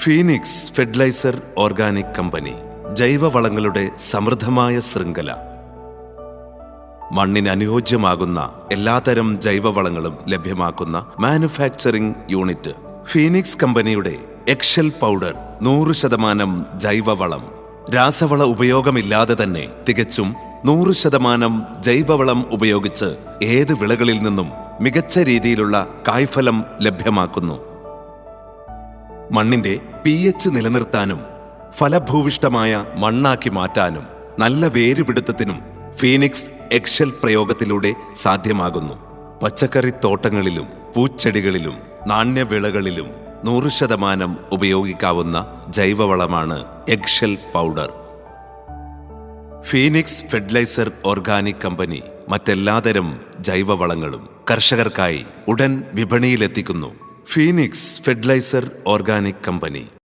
Phoenix fertiliser organic company ജൈവവളങ്ങളുടെ സമൃദ്ധമായ ശൃംഖല. മണ്ണിന് അനുയോജ്യമാകുന്ന എല്ലാതരം ജൈവവളങ്ങളും ലഭ്യമാക്കുന്ന മാനുഫാക്ചറിംഗ് യൂണിറ്റ്. ഫീനിക്സ് കമ്പനിയുടെ എക്സൽ പൗഡർ 100% ജൈവവളം. രാസവള ഉപയോഗമില്ലാതെ തന്നെ തികച്ചും 100% ജൈവവളം ഉപയോഗിച്ച് ഏത് വിളകളിൽ നിന്നും മികച്ച രീതിയിലുള്ള കായ്ഫലം ലഭ്യമാക്കുന്നു. മണ്ണിന്റെ pH നിലനിർത്താനും ഫലഭൂവിഷ്ടമായ മണ്ണാക്കി മാറ്റാനും നല്ല വേരുപിടുത്തത്തിനും ഫീനിക്സ് എക്സൽ പ്രയോഗത്തിലൂടെ സാധ്യമാകുന്നു. പച്ചക്കറിത്തോട്ടങ്ങളിലും പൂച്ചെടികളിലും നാണ്യവിളകളിലും 100% ഉപയോഗിക്കാവുന്ന ജൈവവളമാണ് Excel powder. Phoenix fertiliser organic company മറ്റെല്ലാതരം ജൈവവളങ്ങളും കർഷകർക്കായി ഉടൻ വിപണിയിലെത്തിക്കുന്നു. Phoenix fertiliser organic company.